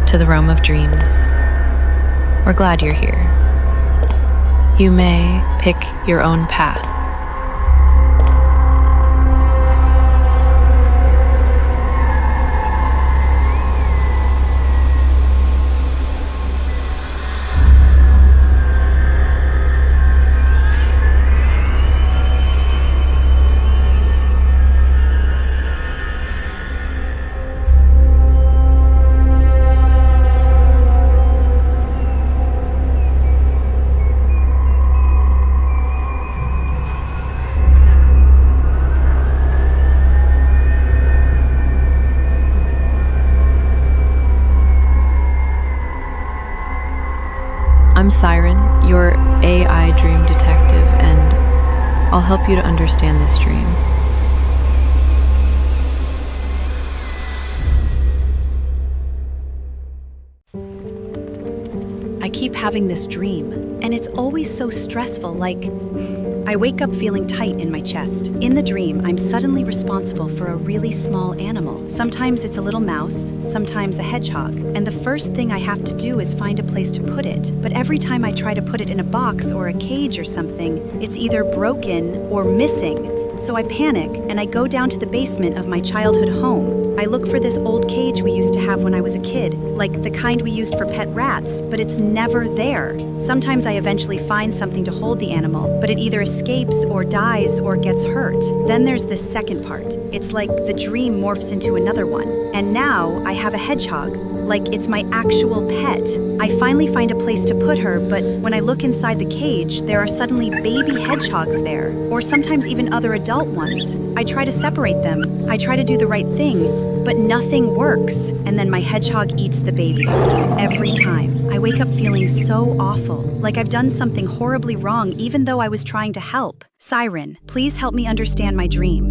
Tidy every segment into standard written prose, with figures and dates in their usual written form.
to the realm of dreams. We're glad you're here. You may pick your own path. I'm Siren, your AI dream detective, and I'll help you to understand this dream. I keep having this dream, and it's always so stressful, like I wake up feeling tight in my chest. In the dream, I'm suddenly responsible for a really small animal. Sometimes it's a little mouse, sometimes a hedgehog, and the first thing I have to do is find a place to put it. But every time I try to put it in a box or a cage or something, it's either broken or missing. So I panic, and I go down to the basement of my childhood home. I look for this old cage we used to have when I was a kid, like the kind we used for pet rats, but it's never there. Sometimes I eventually find something to hold the animal, but it either escapes or dies or gets hurt. Then there's this second part. It's like the dream morphs into another one. And now I have a hedgehog, like it's my actual pet. I finally find a place to put her, but when I look inside the cage, there are suddenly baby hedgehogs there, or sometimes even other adult ones. I try to separate them. I try to do the right thing, but nothing works. And then my hedgehog eats the babies. Every time. I wake up feeling so awful, like I've done something horribly wrong even though I was trying to help. Siren, please help me understand my dream.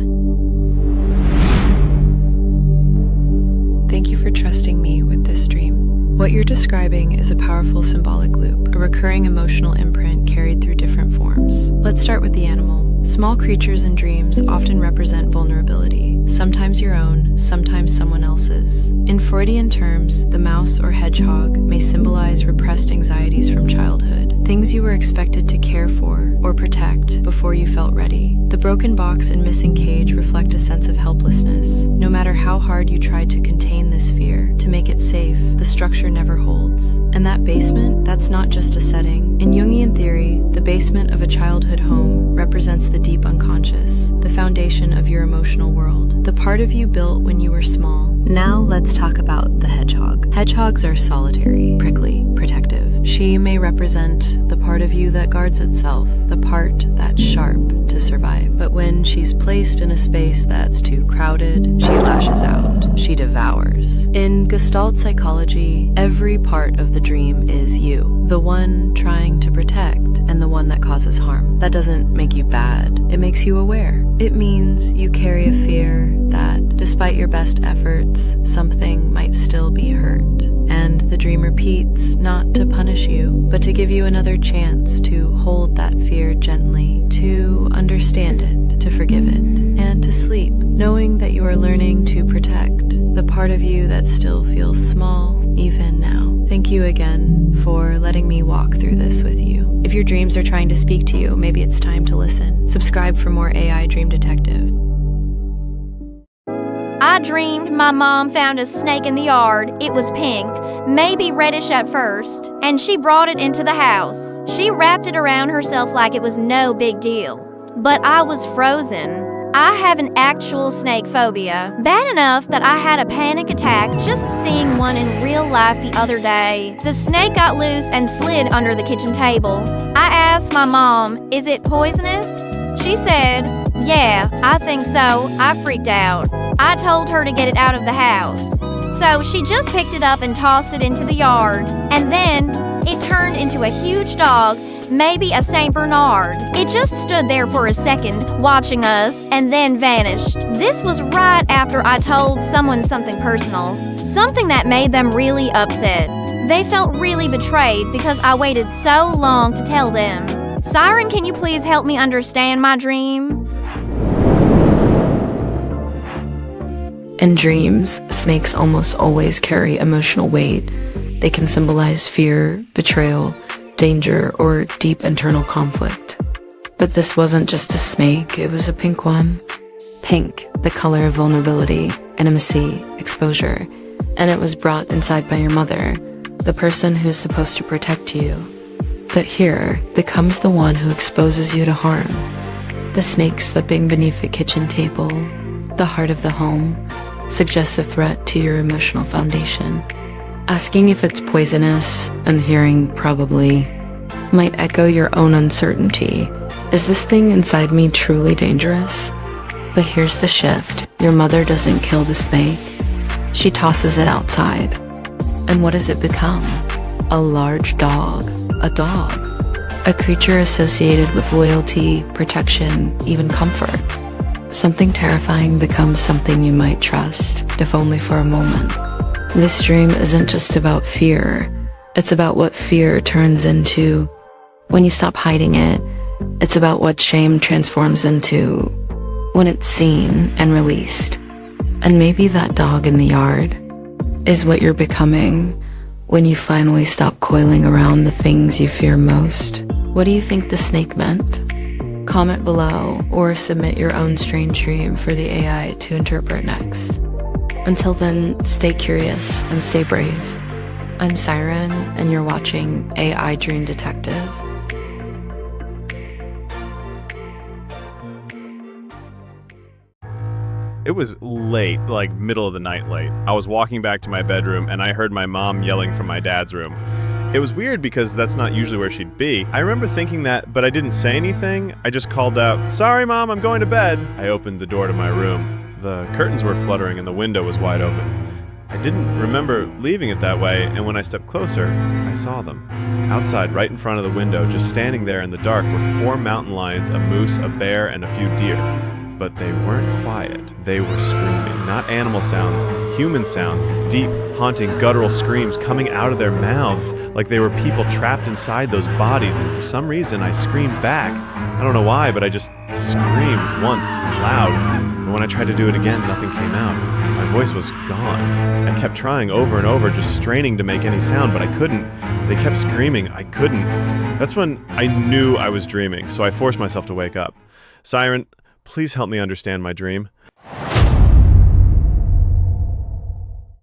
Thank you for trusting me with this dream. What you're describing is a powerful symbolic loop, a recurring emotional imprint carried through different forms. Let's start with the animal. Small creatures in dreams often represent vulnerability, sometimes your own, sometimes someone else's. In Freudian terms, the mouse or hedgehog may symbolize repressed anxieties from childhood, things you were expected to care for or protect before you felt ready. The broken box and missing cage reflect a sense of helplessness. No matter how hard you tried to contain this fear, to make it safe, the structure never holds. And that basement, that's not just a setting. In Jungian theory, the basement of a childhood home represents the deep unconscious, the foundation of your emotional world, the part of you built when you were small. Now let's talk about the hedgehog. Hedgehogs are solitary, prickly, protective. She may represent the part of you that guards itself, the part that's sharp to survive. But when she's placed in a space that's too crowded, she lashes out, she devours. In Gestalt psychology, every part of the dream is you, the one trying to protect and the one that causes harm. That doesn't make you bad, it makes you aware. It means you carry a fear that, despite your best efforts, something might still be hurt. And the dream repeats, not to punish you, but to give you another chance to hold that fear gently, to understand it, to forgive it, and to sleep, knowing that you are learning to protect the part of you that still feels small, even now. Thank you again for letting me walk through this with you. If your dreams are trying to speak to you, maybe it's time to listen. Subscribe for more AI Dream Detective. I dreamed my mom found a snake in the yard. It was pink, maybe reddish at first, and she brought it into the house. She wrapped it around herself like it was no big deal. But I was frozen. I have an actual snake phobia. Bad enough that I had a panic attack just seeing one in real life the other day. The snake got loose and slid under the kitchen table. I asked my mom, "Is it poisonous?" She said, "Yeah, I think so." I freaked out. I told her to get it out of the house. So she just picked it up and tossed it into the yard. And then it turned into a huge dog, maybe a Saint Bernard. It just stood there for a second, watching us, and then vanished. This was right after I told someone something personal, something that made them really upset. They felt really betrayed because I waited so long to tell them. Siren, can you please help me understand my dream? In dreams, snakes almost always carry emotional weight. They can symbolize fear, betrayal, danger, or deep internal conflict. But this wasn't just a snake, it was a pink one. Pink, the color of vulnerability, intimacy, exposure. And it was brought inside by your mother, the person who's supposed to protect you. But here becomes the one who exposes you to harm. The snake slipping beneath the kitchen table, the heart of the home, suggests a threat to your emotional foundation. Asking if it's poisonous and hearing probably might echo your own uncertainty. Is this thing inside me truly dangerous? But here's the shift. Your mother doesn't kill the snake. She tosses it outside. And what does it become? A large dog. A dog. A creature associated with loyalty, protection, even comfort. Something terrifying becomes something you might trust, if only for a moment. This dream isn't just about fear. It's about what fear turns into when you stop hiding it. It's about what shame transforms into when it's seen and released. And maybe that dog in the yard is what you're becoming when you finally stop coiling around the things you fear most. What do you think the snake meant? Comment below or submit your own strange dream for the AI to interpret next. Until then, stay curious and stay brave. I'm Siren, and you're watching AI Dream Detective. It was late, like middle of the night late. I was walking back to my bedroom and I heard my mom yelling from my dad's room. It was weird because that's not usually where she'd be. I remember thinking that, but I didn't say anything. I just called out, "Sorry, Mom, I'm going to bed." I opened the door to my room. The curtains were fluttering and the window was wide open. I didn't remember leaving it that way, and when I stepped closer, I saw them. Outside, right in front of the window, just standing there in the dark, were 4 mountain lions, a moose, a bear, and a few deer. But they weren't quiet. They were screaming. Not animal sounds, human sounds. Deep, haunting, guttural screams coming out of their mouths like they were people trapped inside those bodies. And for some reason, I screamed back. I don't know why, but I just screamed once, loud. And when I tried to do it again, nothing came out. My voice was gone. I kept trying over and over, just straining to make any sound, but I couldn't. They kept screaming. I couldn't. That's when I knew I was dreaming, so I forced myself to wake up. Siren, please help me understand my dream.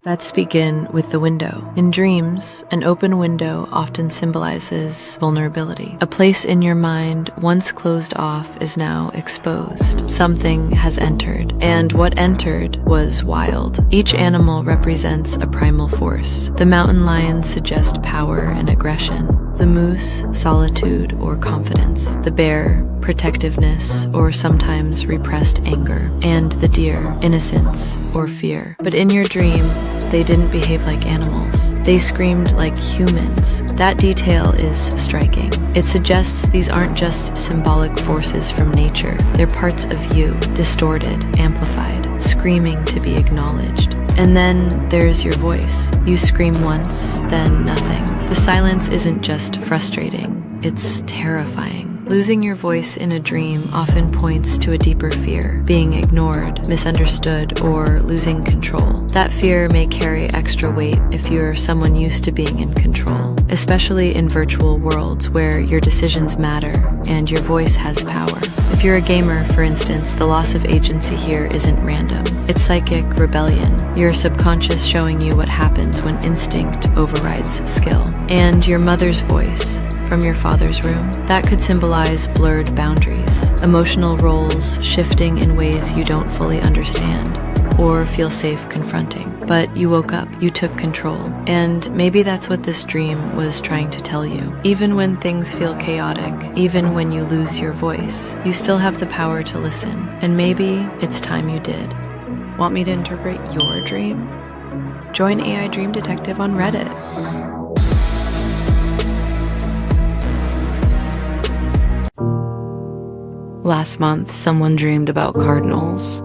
Let's begin with the window. In dreams, an open window often symbolizes vulnerability. A place in your mind once closed off is now exposed. Something has entered, and what entered was wild. Each animal represents a primal force. The mountain lions suggest power and aggression. The moose, solitude or confidence. The bear, protectiveness or sometimes repressed anger. And the deer, innocence or fear. But in your dream, they didn't behave like animals. They screamed like humans. That detail is striking. It suggests these aren't just symbolic forces from nature. They're parts of you, distorted, amplified, screaming to be acknowledged. And then there's your voice. You scream once, then nothing. The silence isn't just frustrating, it's terrifying. Losing your voice in a dream often points to a deeper fear, being ignored, misunderstood, or losing control. That fear may carry extra weight if you're someone used to being in control, especially in virtual worlds where your decisions matter and your voice has power. If you're a gamer, for instance, the loss of agency here isn't random. It's psychic rebellion, your subconscious showing you what happens when instinct overrides skill. And your mother's voice from your father's room, that could symbolize blurred boundaries, emotional roles shifting in ways you don't fully understand or feel safe confronting. But you woke up, you took control, and maybe that's what this dream was trying to tell you. Even when things feel chaotic, even when you lose your voice, you still have the power to listen, and maybe it's time you did. Want me to interpret your dream? Join AI Dream Detective on Reddit. Last month, someone dreamed about cardinals,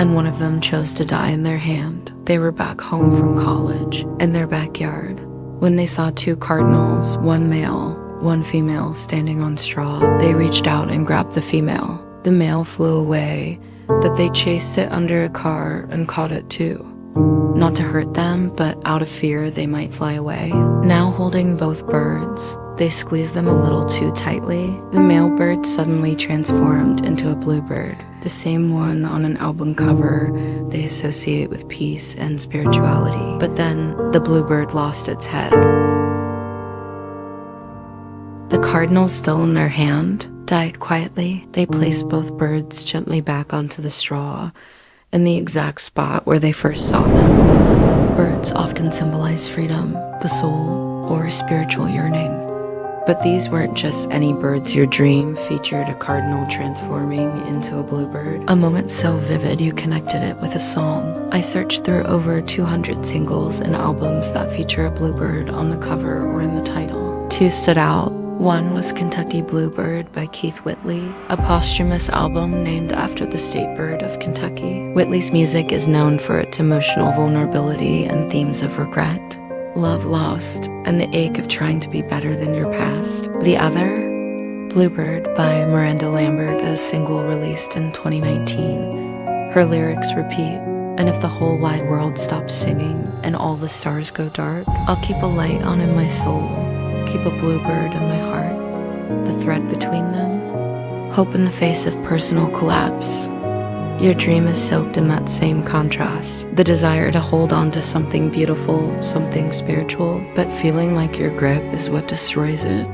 and one of them chose to die in their hand. They were back home from college, in their backyard, when they saw 2 cardinals, one male, one female, standing on straw. They reached out and grabbed the female. The male flew away, but they chased it under a car and caught it too. Not to hurt them, but out of fear they might fly away. Now holding both birds, they squeezed them a little too tightly. The male bird suddenly transformed into a bluebird, the same one on an album cover they associate with peace and spirituality. But then the bluebird lost its head. The cardinal, still in their hand, died quietly. They placed both birds gently back onto the straw, in the exact spot where they first saw them. Birds often symbolize freedom, the soul, or spiritual yearning. But these weren't just any birds. Your dream featured a cardinal transforming into a bluebird, a moment so vivid you connected it with a song. I searched through over 200 singles and albums that feature a bluebird on the cover or in the title. Two stood out. One was Kentucky Bluebird by Keith Whitley, a posthumous album named after the state bird of Kentucky. Whitley's music is known for its emotional vulnerability and themes of regret, love lost, and the ache of trying to be better than your past. The other, Bluebird by Miranda Lambert, a single released in 2019. Her lyrics repeat, "And if the whole wide world stops singing and all the stars go dark, I'll keep a light on in my soul. Keep a bluebird in my heart, the thread between them, hope in the face of personal collapse." Your dream is soaked in that same contrast, the desire to hold on to something beautiful, something spiritual, but feeling like your grip is what destroys it.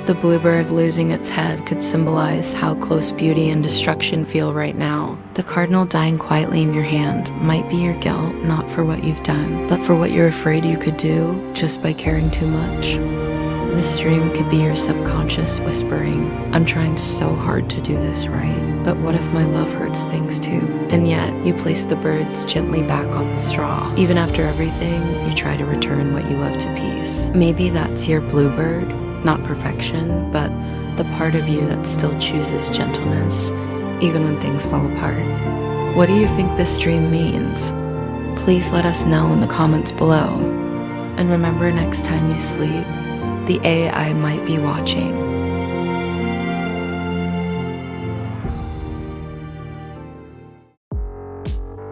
The bluebird losing its head could symbolize how close beauty and destruction feel right now. The cardinal dying quietly in your hand might be your guilt, not for what you've done, but for what you're afraid you could do just by caring too much. This dream could be your subconscious whispering, "I'm trying so hard to do this right, but what if my love hurts things too?" And yet, you place the birds gently back on the straw. Even after everything, you try to return what you love to peace. Maybe that's your bluebird, not perfection, but the part of you that still chooses gentleness, even when things fall apart. What do you think this dream means? Please let us know in the comments below. And remember, next time you sleep, the AI might be watching.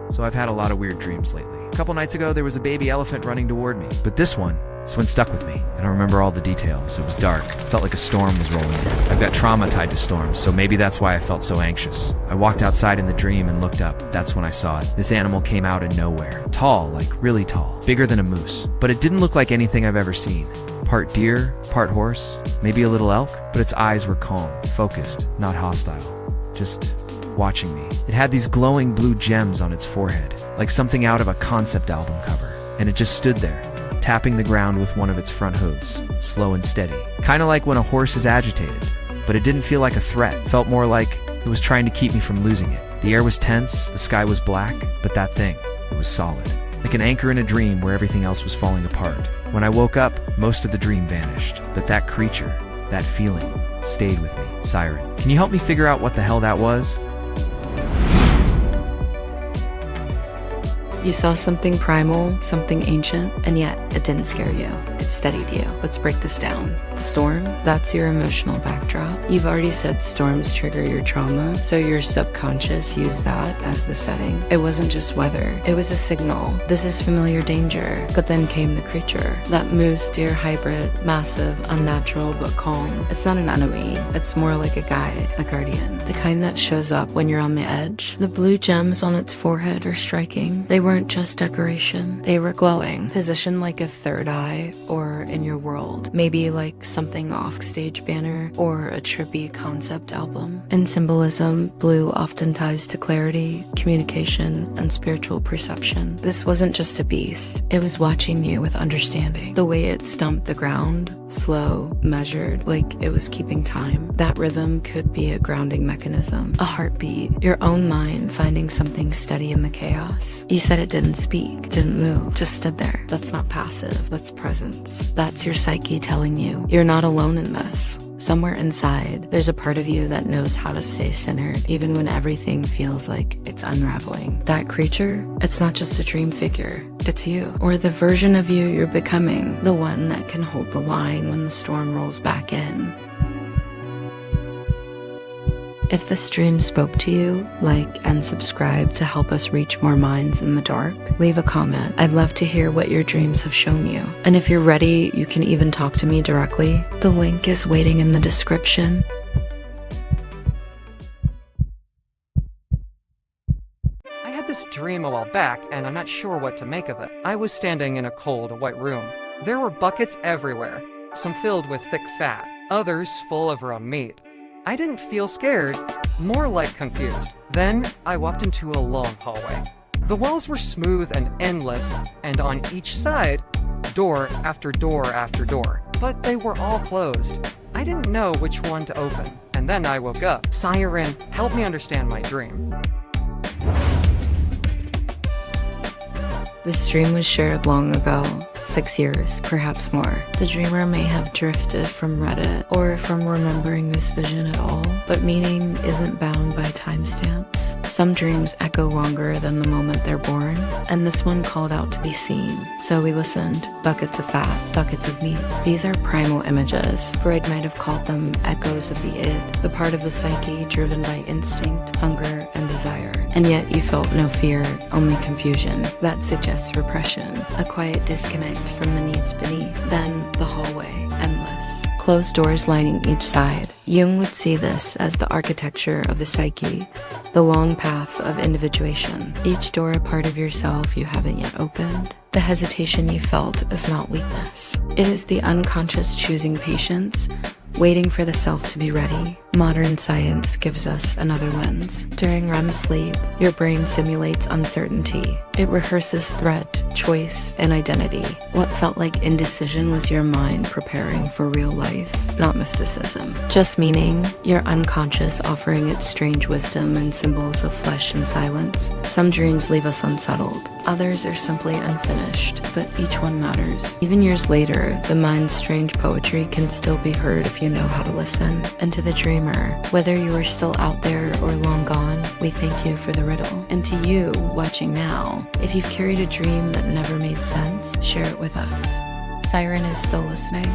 So I've had a lot of weird dreams lately. A couple nights ago, there was a baby elephant running toward me. But this one stuck with me. I don't remember all the details. It was dark. It felt like a storm was rolling in. I've got trauma tied to storms, so maybe that's why I felt so anxious. I walked outside in the dream and looked up. That's when I saw it. This animal came out of nowhere. Tall, like really tall. Bigger than a moose. But it didn't look like anything I've ever seen. Part deer, part horse, maybe a little elk, but its eyes were calm, focused, not hostile, just watching me. It had these glowing blue gems on its forehead, like something out of a concept album cover, and it just stood there, tapping the ground with one of its front hooves, slow and steady. Kind of like when a horse is agitated, but it didn't feel like a threat. It felt more like it was trying to keep me from losing it. The air was tense, the sky was black, but that thing, it was solid. Like an anchor in a dream where everything else was falling apart. When I woke up, most of the dream vanished, but that creature, that feeling, stayed with me. Siren, can you help me figure out what the hell that was? You saw something primal, something ancient, and yet it didn't scare you. It steadied you. Let's break this down. The storm, that's your emotional backdrop. You've already said storms trigger your trauma, so your subconscious used that as the setting. It wasn't just weather, it was a signal. This is familiar danger. But then came the creature. That moose-deer hybrid, massive, unnatural, but calm. It's not an enemy, it's more like a guide, a guardian. The kind that shows up when you're on the edge. The blue gems on its forehead are striking. They weren't just decoration, they were glowing, positioned like a third eye or in your world, maybe like something off-stage banner or a trippy concept album. In symbolism, blue often ties to clarity, communication, and spiritual perception. This wasn't just a beast, it was watching you with understanding. The way it stumped the ground, slow, measured, like it was keeping time. That rhythm could be a grounding mechanism, a heartbeat, your own mind finding something steady in the chaos. You said it didn't speak, didn't move, just stood there. That's not passive, that's presence. That's your psyche telling you, you're not alone in this. Somewhere inside, there's a part of you that knows how to stay centered, even when everything feels like it's unraveling. That creature, it's not just a dream figure, it's you. Or the version of you you're becoming, the one that can hold the line when the storm rolls back in. If this dream spoke to you, like and subscribe to help us reach more minds in the dark. Leave a comment. I'd love to hear what your dreams have shown you. And if you're ready, you can even talk to me directly. The link is waiting in the description. I had this dream a while back, and I'm not sure what to make of it. I was standing in a cold, white room. There were buckets everywhere, some filled with thick fat, others full of raw meat. I didn't feel scared, more like confused. Then I walked into a long hallway. The walls were smooth and endless, and on each side, door after door after door. But they were all closed. I didn't know which one to open. And then I woke up. Siren, help me understand my dream. This dream was shared long ago, 6 years, perhaps more. The dreamer may have drifted from Reddit or from remembering this vision at all, but meaning isn't bound by timestamps. Some dreams echo longer than the moment they're born, and this one called out to be seen. So we listened. Buckets of fat, buckets of meat. These are primal images. Freud might have called them echoes of the id, the part of the psyche driven by instinct, hunger, and desire. And yet you felt no fear, only confusion. That suggests repression, a quiet disconnect from the needs beneath. Then the hallway, endless. Closed doors lining each side. Jung would see this as the architecture of the psyche, the long path of individuation. Each door a part of yourself you haven't yet opened. The hesitation you felt is not weakness. It is the unconscious choosing patience, waiting for the self to be ready. Modern science gives us another lens. During REM sleep, your brain simulates uncertainty. It rehearses threat, choice, and identity. What felt like indecision was your mind preparing for real life, not mysticism. Just meaning, your unconscious offering its strange wisdom and symbols of flesh and silence. Some dreams leave us unsettled. Others are simply unfinished, but each one matters. Even years later, the mind's strange poetry can still be heard if you know how to listen. And to the dreamer, whether you are still out there or long gone, we thank you for the riddle. And to you, watching now, if you've carried a dream that never made sense, share it with us. Siren is still listening.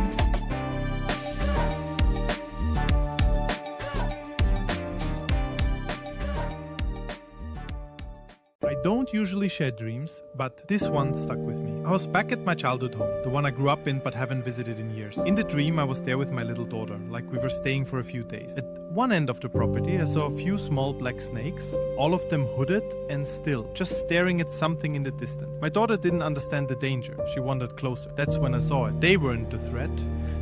I don't usually share dreams, but this one stuck with me. I was back at my childhood home, the one I grew up in but haven't visited in years. In the dream, I was there with my little daughter, like we were staying for a few days. At one end of the property, I saw a few small black snakes, all of them hooded and still, just staring at something in the distance. My daughter didn't understand the danger. She wandered closer. That's when I saw it. They weren't the threat.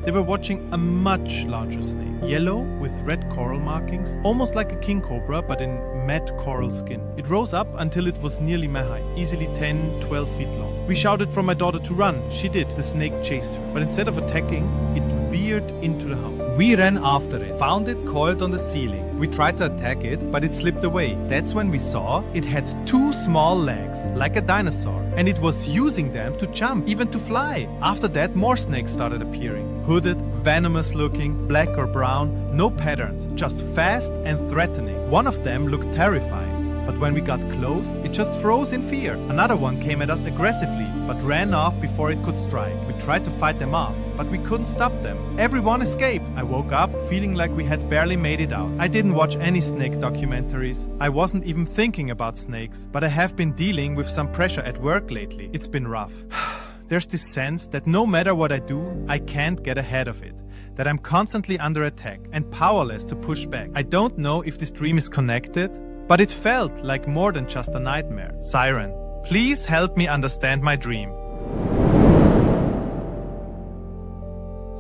They were watching a much larger snake, yellow with red coral markings, almost like a king cobra but in matte coral skin. It rose up until it was nearly my height, easily 10, 12 feet long. We shouted for my daughter to run. She did. The snake chased her, but instead of attacking, it veered into the house. We ran after it, found it coiled on the ceiling. We tried to attack it, but it slipped away. That's when we saw it had two small legs, like a dinosaur, and it was using them to jump, even to fly. After that, more snakes started appearing. Hooded, venomous looking, black or brown, no patterns, just fast and threatening. One of them looked terrifying. But when we got close, it just froze in fear. Another one came at us aggressively, but ran off before it could strike. We tried to fight them off, but we couldn't stop them. Everyone escaped. I woke up feeling like we had barely made it out. I didn't watch any snake documentaries. I wasn't even thinking about snakes, but I have been dealing with some pressure at work lately. It's been rough. There's this sense that no matter what I do, I can't get ahead of it. That I'm constantly under attack and powerless to push back. I don't know if this dream is connected, but it felt like more than just a nightmare. Siren, please help me understand my dream.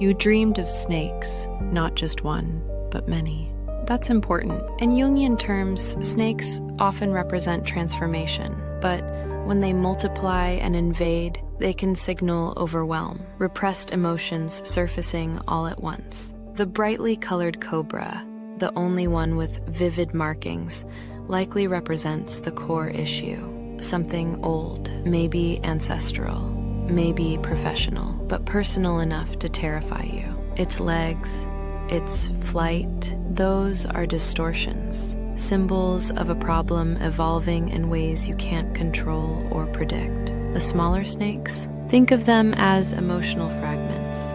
You dreamed of snakes, not just one, but many. That's important. In Jungian terms, snakes often represent transformation, but when they multiply and invade, they can signal overwhelm, repressed emotions surfacing all at once. The brightly colored cobra, the only one with vivid markings, likely represents the core issue. Something old, maybe ancestral, maybe professional, but personal enough to terrify you. Its legs, its flight, those are distortions, symbols of a problem evolving in ways you can't control or predict. The smaller snakes, think of them as emotional fragments,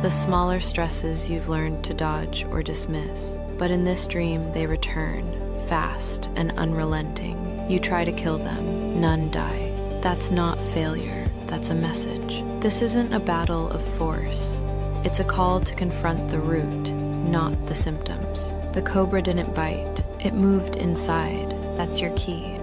the smaller stresses you've learned to dodge or dismiss. But in this dream, they return, fast and unrelenting. You try to kill them, none die. That's not failure, that's a message. This isn't a battle of force. It's a call to confront the root, not the symptoms. The cobra didn't bite, it moved inside. That's your key.